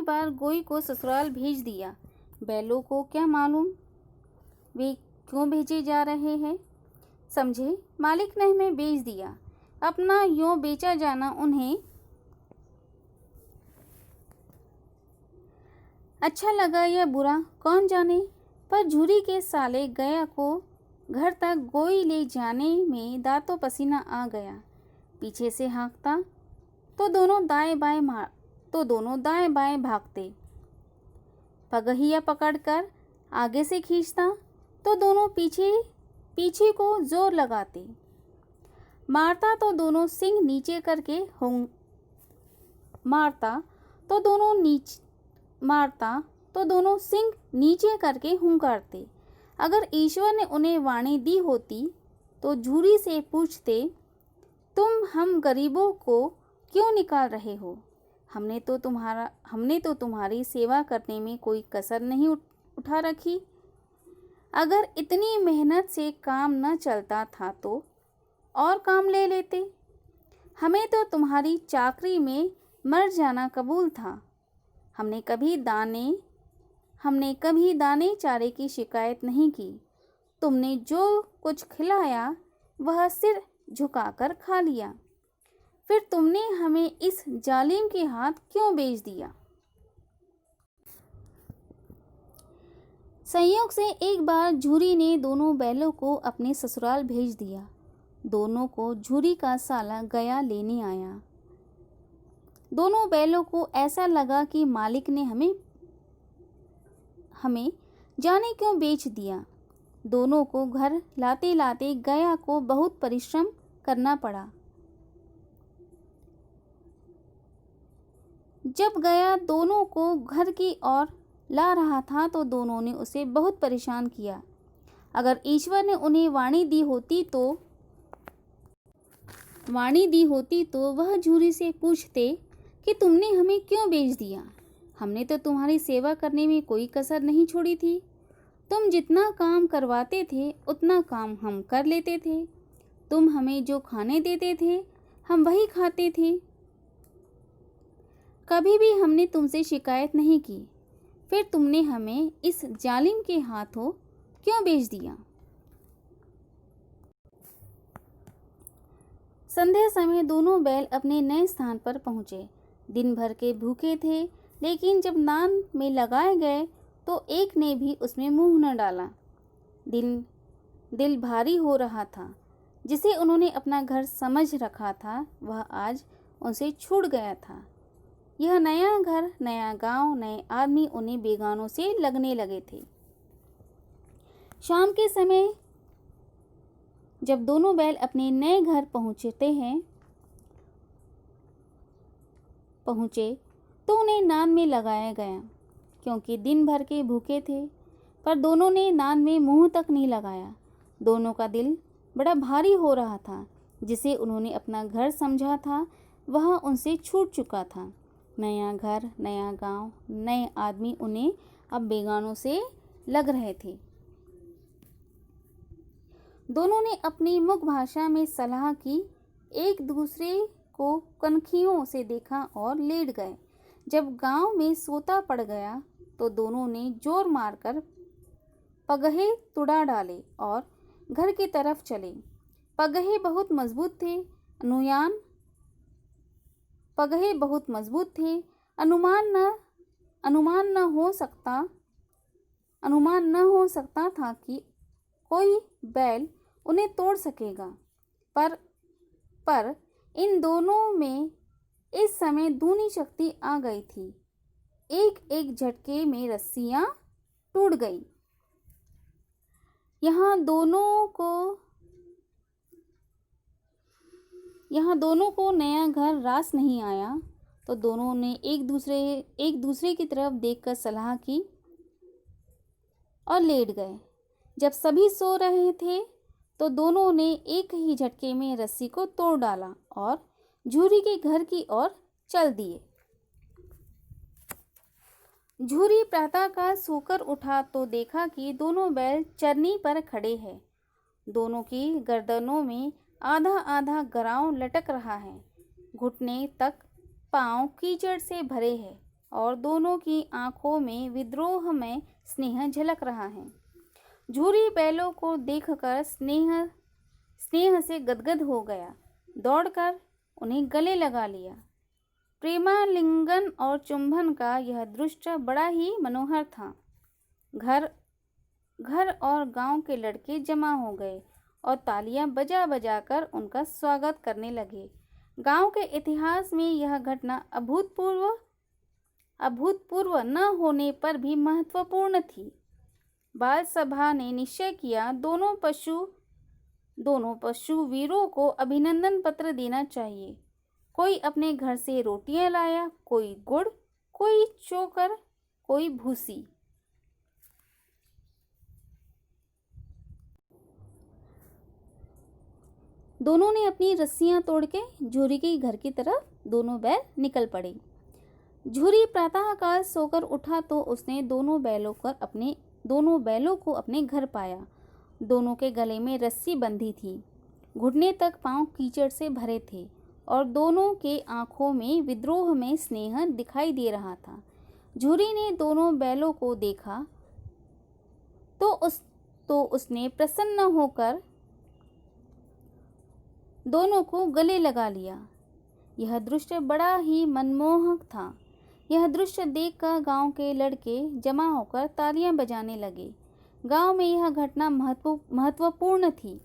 बार गोई को ससुराल भेज दिया। बैलों को क्या मालूम वे क्यों भेजे जा रहे हैं। समझे, मालिक ने हमें बेच दिया। अपना यूं बेचा जाना उन्हें अच्छा लगा या बुरा कौन जाने, पर झूरी के साले गया को घर तक गोई ले जाने में दांतों पसीना आ गया। पीछे से हाँकता तो दोनों दाएं बाएं भागते। पगहिया पकड़कर आगे से खींचता तो दोनों पीछे को जोर लगाते। मारता तो दोनों सिंग नीचे करके हुंकारते। अगर ईश्वर ने उन्हें वाणी दी होती तो झूरी से पूछते, तुम हम गरीबों को क्यों निकाल रहे हो? हमने तो तुम्हारी सेवा करने में कोई कसर नहीं उठा रखी। अगर इतनी मेहनत से काम न चलता था तो और काम ले लेते। हमें तो तुम्हारी चाकरी में मर जाना कबूल था। हमने कभी दाने चारे की शिकायत नहीं की। तुमने जो कुछ खिलाया वह सिर झुकाकर खा लिया। फिर तुमने हमें इस जालिम के हाथ क्यों बेच दिया? संयोग से एक बार झूरी ने दोनों बैलों को अपने ससुराल भेज दिया। दोनों को झूरी का साला गया लेने आया। दोनों बैलों को ऐसा लगा कि मालिक ने हमें जाने क्यों बेच दिया। दोनों को घर लाते लाते गया को बहुत परिश्रम करना पड़ा। जब गया दोनों को घर की ओर ला रहा था तो दोनों ने उसे बहुत परेशान किया। अगर ईश्वर ने उन्हें वाणी दी होती तो वह झूरी से पूछते कि तुमने हमें क्यों बेच दिया। हमने तो तुम्हारी सेवा करने में कोई कसर नहीं छोड़ी थी। तुम जितना काम करवाते थे उतना काम हम कर लेते थे। तुम हमें जो खाने देते थे हम वही खाते थे। कभी भी हमने तुमसे शिकायत नहीं की। फिर तुमने हमें इस जालिम के हाथों क्यों बेच दिया? संध्या समय दोनों बैल अपने नए स्थान पर पहुंचे। दिन भर के भूखे थे, लेकिन जब नान में लगाए गए तो एक ने भी उसमें मुंह न डाला। दिल भारी हो रहा था। जिसे उन्होंने अपना घर समझ रखा था वह आज उनसे छूट गया था। यह नया घर, नया गांव, नए आदमी उन्हें बेगानों से लगने लगे थे। शाम के समय जब दोनों बैल अपने नए घर पहुंचे तो उन्हें नान में लगाया गया, क्योंकि दिन भर के भूखे थे। पर दोनों ने नान में मुंह तक नहीं लगाया। दोनों का दिल बड़ा भारी हो रहा था। जिसे उन्होंने अपना घर समझा था वह उनसे छूट चुका था। नया घर, नया गांव, नए आदमी उन्हें अब बेगानों से लग रहे थे। दोनों ने अपनी मुख भाषा में सलाह की, एक दूसरे को कनखियों से देखा और लेट गए। जब गांव में सोता पड़ गया तो दोनों ने जोर मारकर पगहे तुड़ा डाले और घर की तरफ चले। पगहे बहुत मजबूत थे। अनुमान न हो सकता था कि कोई बैल उन्हें तोड़ सकेगा। पर इन दोनों में इस समय दूनी शक्ति आ गई थी। एक एक झटके में रस्सियां टूट गई। यहाँ दोनों को नया घर रास नहीं आया तो दोनों ने एक दूसरे की तरफ देखकर सलाह की और लेट गए। जब सभी सो रहे थे तो दोनों ने एक ही झटके में रस्सी को तोड़ डाला और झूरी के घर की ओर चल दिए। झूरी प्रातःकाल सोकर उठा तो देखा कि दोनों बैल चरनी पर खड़े हैं। दोनों की गर्दनों में आधा आधा गराव लटक रहा है। घुटने तक पांव कीचड़ से भरे हैं। और दोनों की आंखों में विद्रोह में स्नेह झलक रहा है। झूरी बैलों को देखकर स्नेह से गदगद हो गया, दौड़कर उन्हें गले लगा लिया। प्रेमालिंगन और चुंबन का यह दृश्य बड़ा ही मनोहर था। घर और गांव के लड़के जमा हो गए और तालियां बजा बजा कर उनका स्वागत करने लगे। गांव के इतिहास में यह घटना अभूतपूर्व न होने पर भी महत्वपूर्ण थी। बाल सभा ने निश्चय किया दोनों पशु वीरों को अभिनंदन पत्र देना चाहिए। कोई अपने घर से रोटियां लाया, कोई गुड़, कोई चोकर, कोई भूसी। दोनों ने अपनी रस्सियां तोड़ के झूरी के घर की तरफ दोनों बैल निकल पड़े। झूरी प्रातःकाल सोकर उठा तो उसने दोनों बैलों को अपने घर पाया। दोनों के गले में रस्सी बंधी थी, घुटने तक पांव कीचड़ से भरे थे और दोनों के आंखों में विद्रोह में स्नेह दिखाई दे रहा था। झूरी ने दोनों बैलों को देखा तो उसने प्रसन्न होकर दोनों को गले लगा लिया। यह दृश्य बड़ा ही मनमोहक था। यह दृश्य देखकर गांव के लड़के जमा होकर तालियां बजाने लगे। गांव में यह घटना महत्वपूर्ण थी।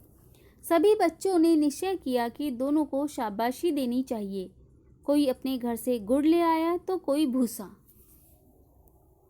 सभी बच्चों ने निश्चय किया कि दोनों को शाबाशी देनी चाहिए। कोई अपने घर से गुड़ ले आया तो कोई भूसा।